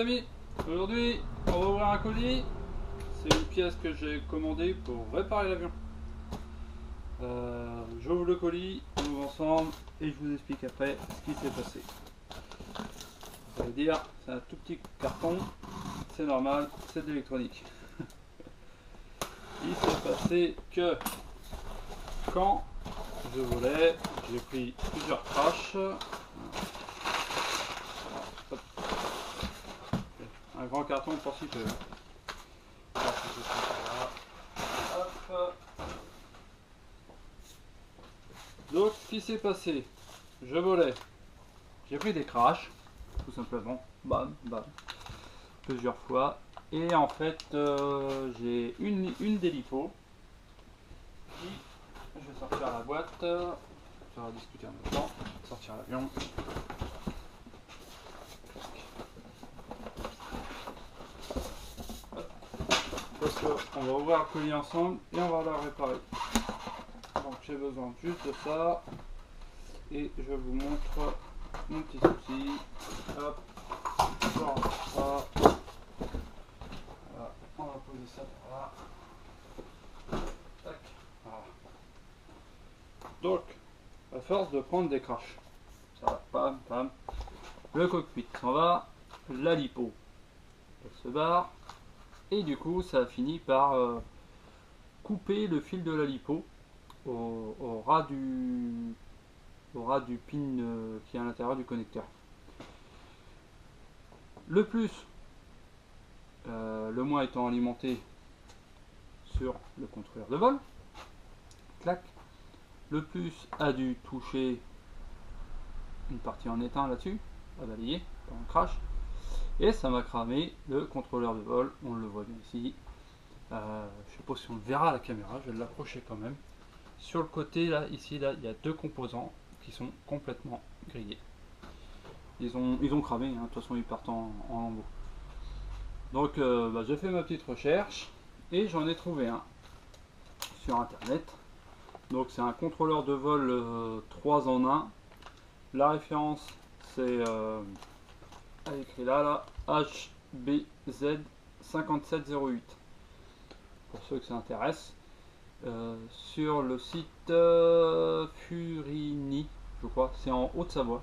amis, aujourd'hui on va ouvrir un colis. C'est une pièce que j'ai commandée pour réparer l'avion. J'ouvre le colis, on ouvre ensemble et je vous explique après ce qui s'est passé. Vous allez dire, c'est un tout petit carton, c'est normal, c'est de l'électronique. Il s'est passé que quand je volais, j'ai pris plusieurs crashs. Un grand carton pour si peu. Donc, ce qui s'est passé, je volais, j'ai pris des crashs, tout simplement, bam, bam, plusieurs fois, et en fait, j'ai une des lipos, qui, je vais sortir la boîte, on va discuter en même temps, sortir l'avion. Parce qu'on va ouvrir le colis ensemble et on va la réparer. Donc j'ai besoin juste de ça et je vous montre mon petit souci. Hop, voilà. Voilà. On va poser ça par là. Tac. Voilà. Donc, à force de prendre des crashs, ça va, pam, pam, le cockpit s'en va, la lipo, elle se barre, et du coup ça a fini par couper le fil de la lipo au ras du pin qui est à l'intérieur du connecteur. Le plus, le moins étant alimenté sur le contrôleur de vol, clac, le plus a dû toucher une partie en éteint là-dessus, à balayer, dans le crash, et ça m'a cramé le contrôleur de vol, on le voit bien ici. Je sais pas si on le verra à la caméra, je vais l'approcher quand même. Sur le côté là, ici là, il y a deux composants qui sont complètement grillés. Ils ont cramé, hein. De toute façon ils partent en lambeaux. Donc j'ai fait ma petite recherche et j'en ai trouvé un sur internet. Donc c'est un contrôleur de vol 3 en 1. La référence c'est écrit là, HBZ 5708 pour ceux que ça intéresse. Sur le site Furini, je crois, c'est en Haute-Savoie.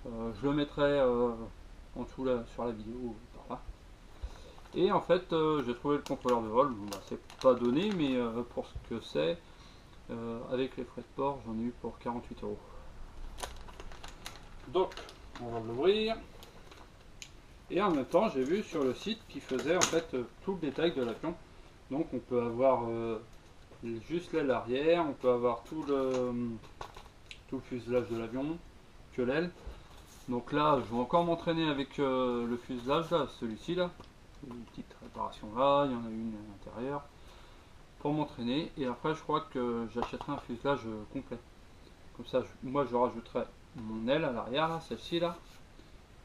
Je le mettrai en dessous là, sur la vidéo par là. Et en fait, j'ai trouvé le contrôleur de vol. Bon, bah, c'est pas donné, mais pour ce que c'est, avec les frais de port, j'en ai eu pour 48 €. Donc, on va l'ouvrir. Et en même temps, j'ai vu sur le site qui faisait en fait tout le détail de l'avion. Donc, on peut avoir juste l'aile arrière, on peut avoir tout le fuselage de l'avion, que l'aile. Donc là, je vais encore m'entraîner avec le fuselage, là, celui-ci là. Une petite réparation là, il y en a une à l'intérieur. Pour m'entraîner. Et après, je crois que j'achèterai un fuselage complet. Comme ça, moi, je rajouterai mon aile à l'arrière, là, celle-ci là.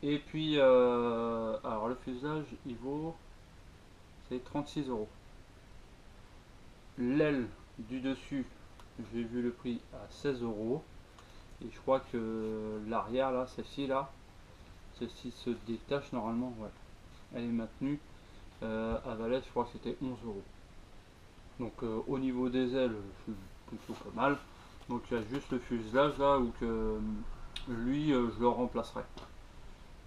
Et puis, alors le fuselage, il vaut, c'est 36 €. L'aile du dessus, j'ai vu le prix à 16 €. Et je crois que l'arrière là, celle-ci se détache normalement, ouais. Elle est maintenue à Valais, je crois que c'était 11 €. Donc au niveau des ailes, je suis plutôt pas mal. Donc il y a juste le fuselage là où que lui je le remplacerai.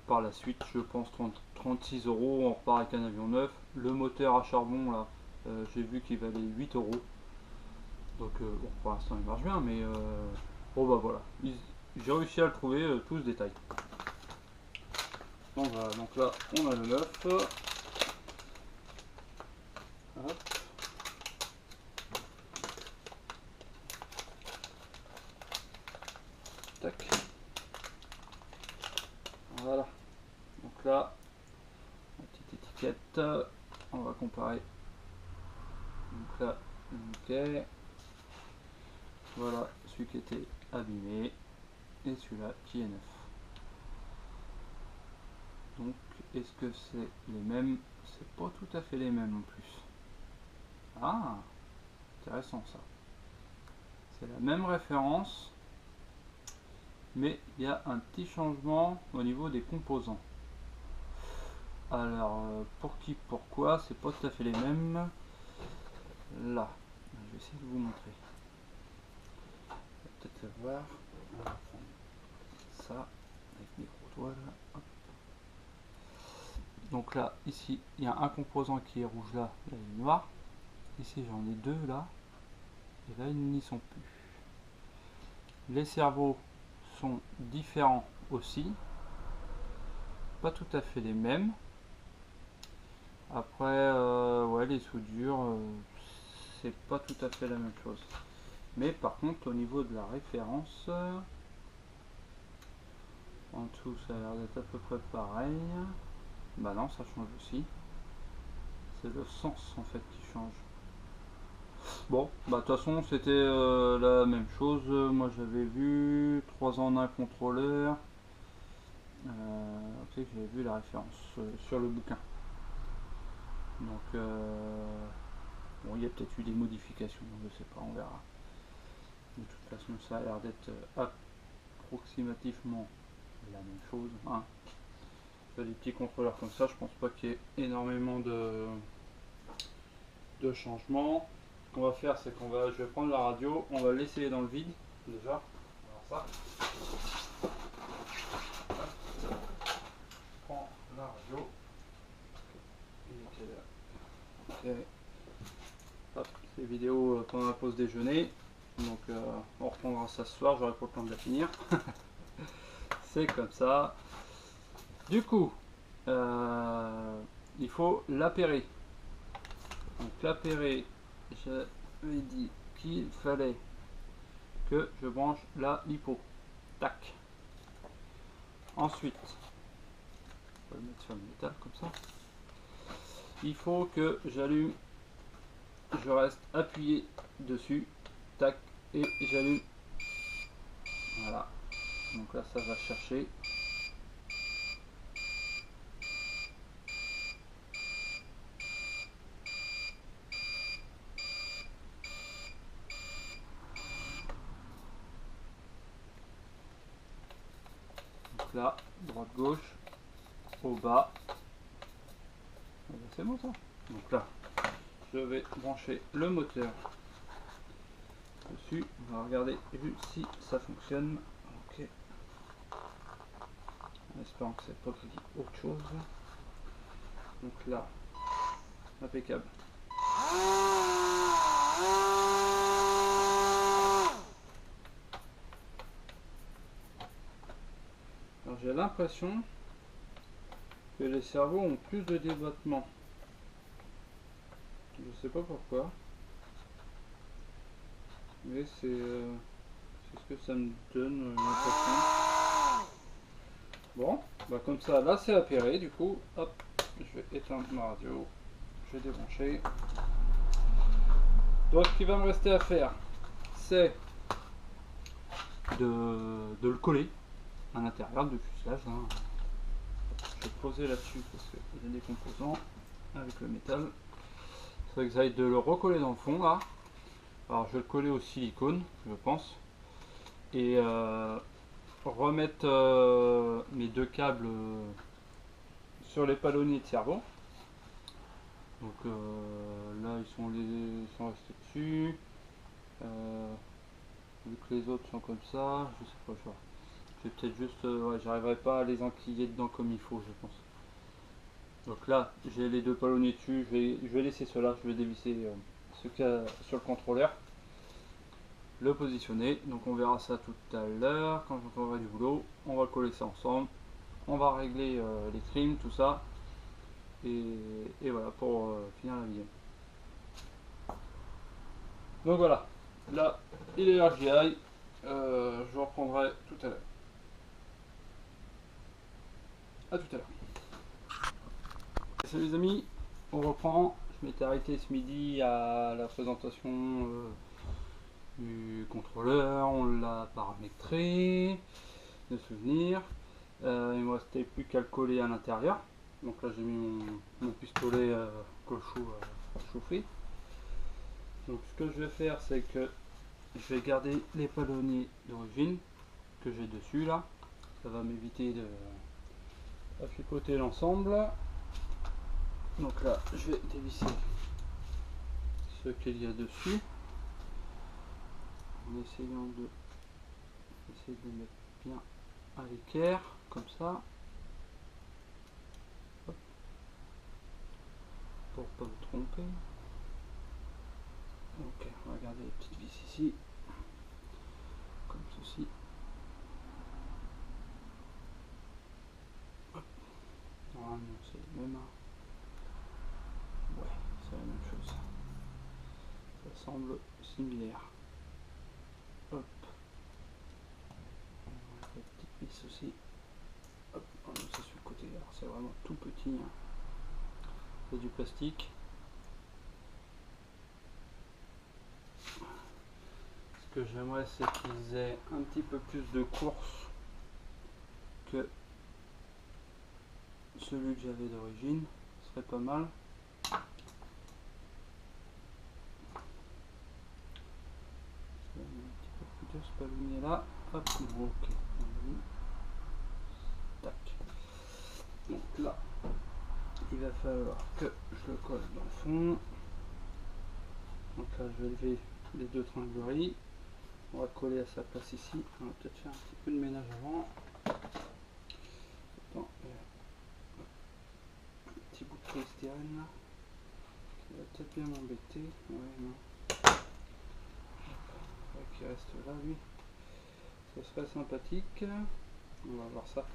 Par la suite, je pense 36 €, on repart avec un avion neuf. Le moteur à charbon là, j'ai vu qu'il valait 8 €. Donc bon, pour l'instant il marche bien, mais bon bah voilà, j'ai réussi à le trouver, tout ce détail. Donc voilà, donc là on a le neuf. Hop. Tac. Voilà. Donc là, la petite étiquette. On va comparer. Donc là, ok. Voilà, celui qui était abîmé. Et celui-là qui est neuf. Donc, est-ce que c'est les mêmes? C'est pas tout à fait les mêmes en plus. Ah, intéressant ça. C'est la même référence, mais il y a un petit changement au niveau des composants. Alors pour qui, pourquoi, c'est pas tout à fait les mêmes. Là, je vais essayer de vous montrer. Peut-être le voir. On va prendre ça avec mes gros doigts là. Hop. Donc là, ici, il y a un composant qui est rouge là, il est noir. Ici, j'en ai deux là, et là, ils n'y sont plus. Les cerveaux sont différents aussi, pas tout à fait les mêmes. Après, ouais, les soudures, c'est pas tout à fait la même chose. Mais par contre, au niveau de la référence, en dessous, ça a l'air d'être à peu près pareil. Bah non, ça change aussi. C'est le sens en fait qui change. Bon, bah de toute façon, c'était la même chose. Moi, j'avais vu 3 en un contrôleur. Ok, j'avais vu la référence sur le bouquin. Donc, bon, il y a peut-être eu des modifications, je sais pas, on verra. De toute façon, ça a l'air d'être approximativement la même chose. Hein. Des petits contrôleurs comme ça, je pense pas qu'il y ait énormément de changements. Ce qu'on va faire, c'est je vais prendre la radio, on va l'essayer dans le vide déjà. Alors ça. Je prends la radio. Okay. Hop, c'est vidéo pendant la pause déjeuner. Donc on reprendra ça ce soir, j'aurai pas le temps de la finir. C'est comme ça. Du coup, il faut l'appairer. Donc l'appairer, j'avais dit qu'il fallait que je branche la lipo. Tac. Ensuite, on va le mettre sur le métal comme ça. Il faut que j'allume, je reste appuyé dessus, tac, et j'allume. Voilà. Donc là, ça va chercher. Donc là, droite, gauche, au bas. C'est bon ça. Donc là, je vais brancher le moteur dessus. On va regarder si ça fonctionne. Ok. En espérant que c'est pas dit autre chose. Donc là, impeccable. Alors j'ai l'impression que les cerveaux ont plus de débattement. Je sais pas pourquoi. Mais c'est ce que ça me donne l'impression. Bon, bah comme ça, là c'est appairé, du coup, hop, je vais éteindre ma radio, je vais débrancher. Donc ce qu'il va me rester à faire, c'est de le coller à l'intérieur du fuselage. Hein. Je vais poser là-dessus parce qu'il y a des composants avec le métal. Il faudrait que j'aille de le recoller dans le fond là. Alors je vais le coller au silicone, je pense. Et remettre mes deux câbles sur les palonniers de cerveau. Donc là ils sont restés dessus. Vu que les autres sont comme ça, je sais pas, je vais peut-être juste, ouais, j'arriverai pas à les enquiller dedans comme il faut, je pense. Donc là j'ai les deux palonniers dessus, je vais laisser cela, je vais dévisser ce qu'il y a sur le contrôleur, le positionner. Donc on verra ça tout à l'heure quand on aura du boulot. On va coller ça ensemble, on va régler les trims, tout ça, et voilà pour finir la vidéo. Donc voilà, là il est RGI, je reprendrai tout à l'heure. A tout à l'heure. Salut les amis, on reprend. Je m'étais arrêté ce midi à la présentation du contrôleur, on l'a paramétré, de souvenirs. Il me restait plus qu'à le coller à l'intérieur. Donc là j'ai mis mon pistolet Cochou chauffé. Donc ce que je vais faire, c'est que je vais garder les palonniers d'origine que j'ai dessus là. Ça va m'éviter de fricoter l'ensemble. Donc là, je vais dévisser ce qu'il y a dessus en essayant de les mettre bien à l'équerre, comme ça. Hop. Pour pas me tromper. Ok, on va regarder les petites vis ici, comme ceci. Hop. Normalement c'est le même. Ouais, c'est la même chose. Ça semble similaire. Hop. La petite vis aussi. Hop, c'est sur le côté. Alors c'est vraiment tout petit. Hein. C'est du plastique. Ce que j'aimerais, c'est qu'ils aient un petit peu plus de course que celui que j'avais d'origine. Ce serait pas mal. Un petit peu plus dur ce palonnier là. Hop, ok. Tac. Donc là, il va falloir que je le colle dans le fond. Donc là, je vais lever les deux tringleries. On va coller à sa place ici. On va peut-être faire un petit peu de ménage avant. Attends, un petit bout de polystyrène là. Qui va peut-être bien m'embêter. Ouais, non. Qui reste là, lui. Ça serait sympathique. On va voir ça.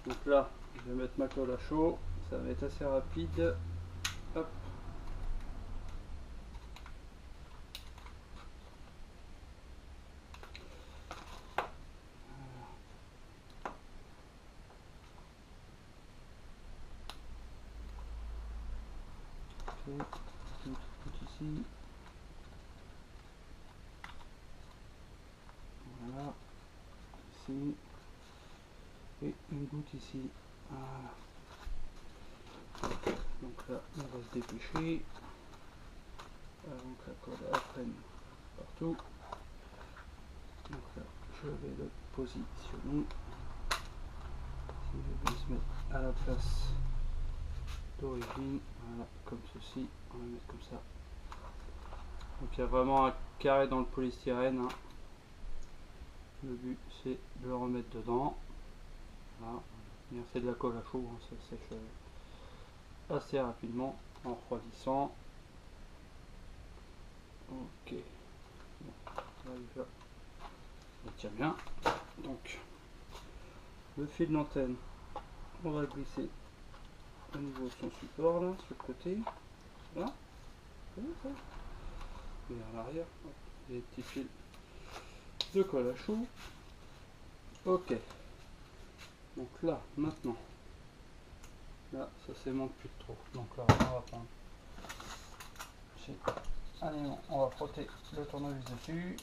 Donc là, je vais mettre ma colle à chaud. Ça va être assez rapide. Hop. Une petite goutte ici. Voilà. Ici. Et une goutte ici. Voilà. Donc là, on va se dépêcher avant que la colle apprenne partout. Donc là, je vais le positionner. Si je vais se mettre à la place d'origine, voilà, comme ceci, on va le mettre comme ça. Donc il y a vraiment un carré dans le polystyrène. Hein. Le but c'est de le remettre dedans. Voilà. C'est de la colle à chaud, hein, ça sèche assez rapidement en refroidissant. Ok. Bon, là déjà, ça tient bien. Donc, le fil d'antenne, on va le glisser au niveau de son support là, sur le côté. Là. Et à l'arrière, les petits fils de colle à chaud. Ok. Donc là, maintenant, là, ça s'aimante plus trop. Donc là, on va prendre. Allez, on va frotter le tournevis dessus.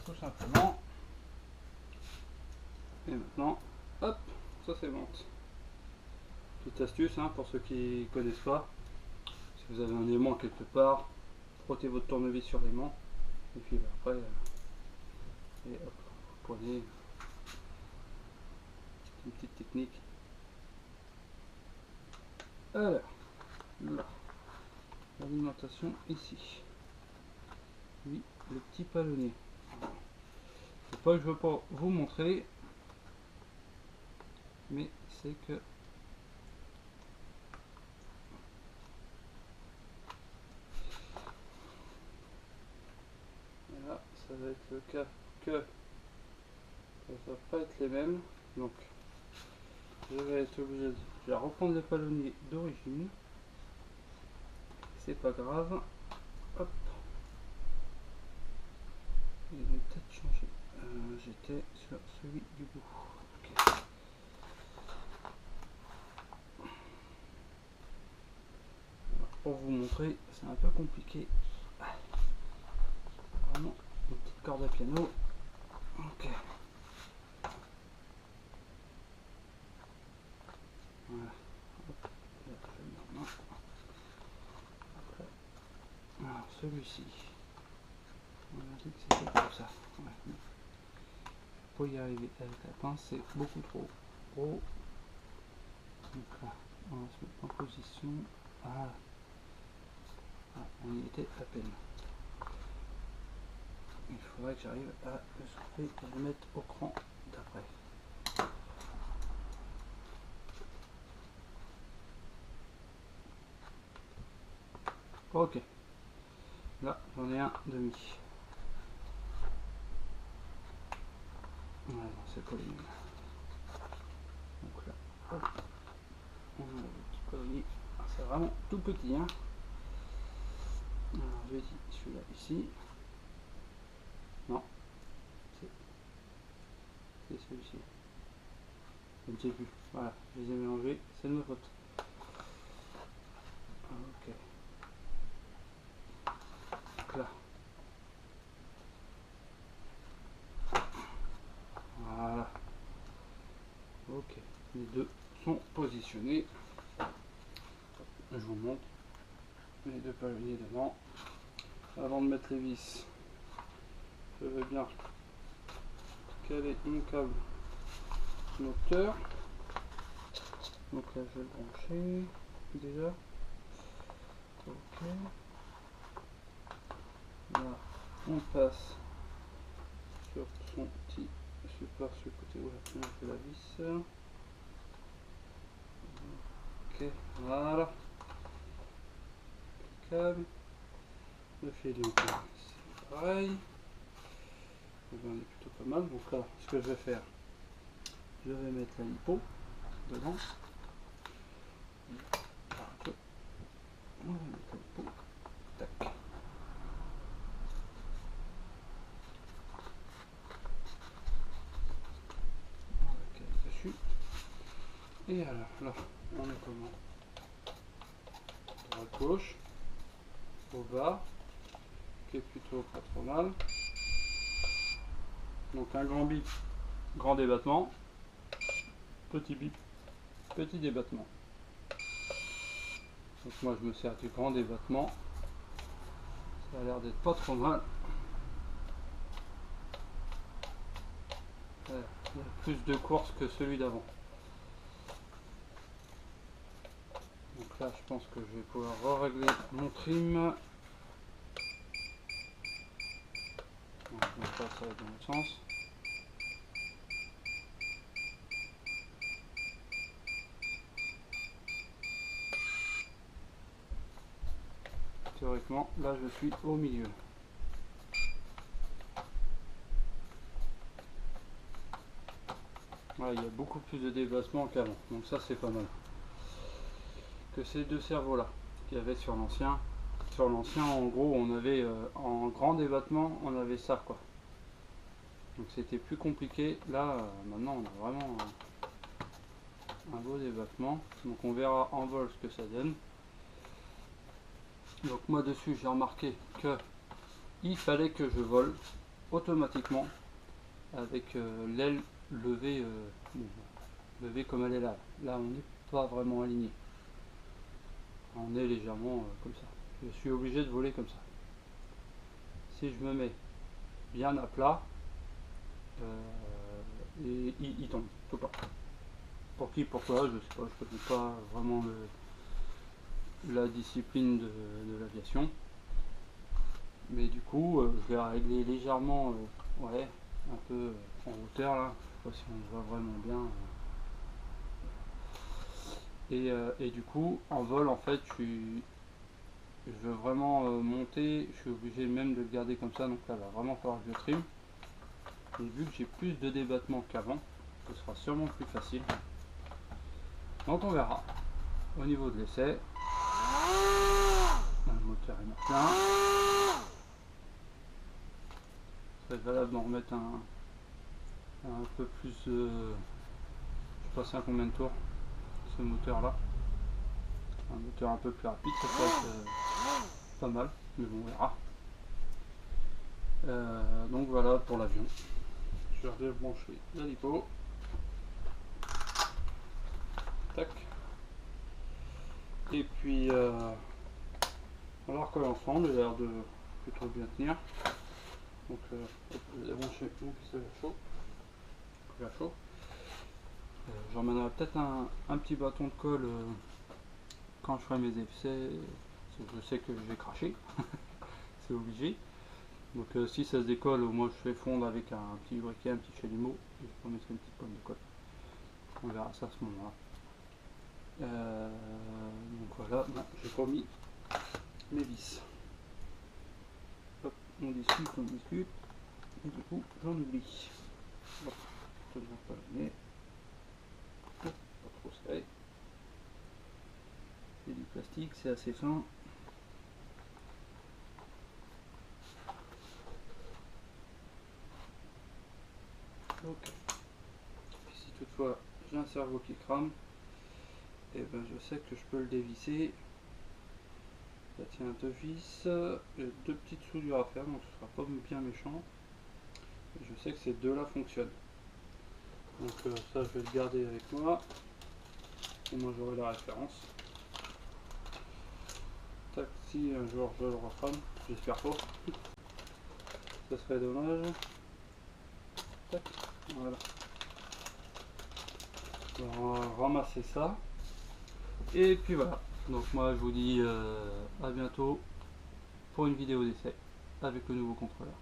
Tout simplement. Et maintenant, hop, ça s'aimante. Petite astuce hein, pour ceux qui ne connaissent pas. Si vous avez un aimant quelque part, frottez votre tournevis sur l'aimant. Et puis après, et hop, vous prenez une petite technique. Alors, là, l'alimentation ici. Oui, le petit palonnier. C'est pas que je veux pas vous montrer, mais c'est que là, ça va être le cas que ça va pas être les mêmes. Donc, je vais être obligé de reprendre les palonniers d'origine. C'est pas grave. Hop. Ils vont peut-être changer. J'étais sur celui du bout. Okay. Pour vous montrer, c'est un peu compliqué. Vraiment une petite corde à piano. Ok. Voilà. Hop. Là, je vais le mettre après. Alors celui-ci. On a dit que c'était comme ça. Ouais. Pour y arriver avec la pince, c'est beaucoup trop gros. Donc là, On va se mettre en position. Voilà. Ah, on y était à peine. Il faudrait que j'arrive à le soulever et le mettre au cran d'après. Ok. Là, j'en ai un demi. Ouais, non, c'est pas les mêmes. Donc là, hop, on a le petit collier. Ah, c'est vraiment tout petit, hein. Alors, je vais dire celui-là ici. Non, c'est celui-ci. Je ne sais plus. Voilà, je les ai mélangés, c'est de ma faute. Ok. Donc là. Voilà. Ok. Les deux sont positionnés. Je vous montre les deux palonniers devant. Avant de mettre les vis, je vais bien caler mon câble moteur. Donc là, je vais le brancher déjà. Ok. Là, on passe sur son petit support sur le côté où on fait la vis. Ok, voilà. Câble. Le fil donc c'est pareil. On est plutôt pas mal. Donc là, ce que je vais faire, je vais mettre la lipo dedans. On va mettre la lipo. Tac. On va caler dessus. Et alors là, on est comment? Droite gauche, au bas, qui est plutôt pas trop mal. Donc un grand bip, grand débattement, petit bip, petit débattement. Donc moi je me sers du grand débattement. Ça a l'air d'être pas trop mal. Il y a plus de course que celui d'avant. Donc là je pense que je vais pouvoir régler mon trim. Donc ça va dans l'autre sens. Théoriquement là je suis au milieu. Voilà, il y a beaucoup plus de déplacement qu'avant, donc ça c'est pas mal. Que ces deux cerveaux là qu'il y avait sur l'ancien. Sur l'ancien en gros on avait en grand débattement on avait ça quoi. Donc c'était plus compliqué. Là maintenant on a vraiment un beau débattement. Donc on verra en vol ce que ça donne. Donc moi dessus j'ai remarqué que il fallait que je vole automatiquement avec l'aile levée, levée comme elle est là. Là on n'est pas vraiment aligné. On est légèrement comme ça. Je suis obligé de voler comme ça. Si je me mets bien à plat, et il tombe tout pas. Pour qui, pourquoi, je sais pas, je connais pas vraiment la discipline de l'aviation. Mais du coup, je vais régler légèrement, ouais, un peu en hauteur là. Je sais pas si on voit vraiment bien. Et du coup, en vol, en fait, je veux vraiment monter. Je suis obligé même de le garder comme ça. Donc là, il va vraiment falloir que je trim. Et vu que j'ai plus de débattement qu'avant, ce sera sûrement plus facile. Donc on verra. Au niveau de l'essai, le moteur est plein. C'est valable d'en remettre un peu plus. Je sais pas c'est à combien de tours ce moteur là. Un moteur un peu plus rapide, ça peut être pas mal, mais bon, on verra. Donc voilà pour l'avion. Je vais débrancher la lipo. Tac. Et puis alors que l'ensemble a l'air de plutôt bien tenir. Donc hop, je vais débrancher mon pistolet à chaud. J'emmènerai peut-être un petit bâton de colle quand je ferai mes essais, je sais que je vais cracher, c'est obligé. Donc si ça se décolle, moi je fais fondre avec un petit briquet, un petit chalumeau, et je peux mettre une petite pomme de colle. On verra ça à ce moment-là. Donc voilà, j'ai pas mis mes vis. Hop, on discute, et du coup j'en oublie. Hop, je ne pas le nez. Hop, pas trop serré. C'est du plastique, c'est assez fin. Ok. Et si toutefois j'ai un cerveau qui crame, et ben je sais que je peux le dévisser. Ça tient deux vis, et deux petites soudures à faire, donc ce sera pas bien méchant. Et je sais que ces deux-là fonctionnent. Donc ça je vais le garder avec moi. Et moi j'aurai la référence. Tac, si un jour je le recrame, j'espère pas. Ça serait dommage. Tac, voilà. On va ramasser ça. Et puis voilà. Donc moi je vous dis à bientôt pour une vidéo d'essai avec le nouveau contrôleur.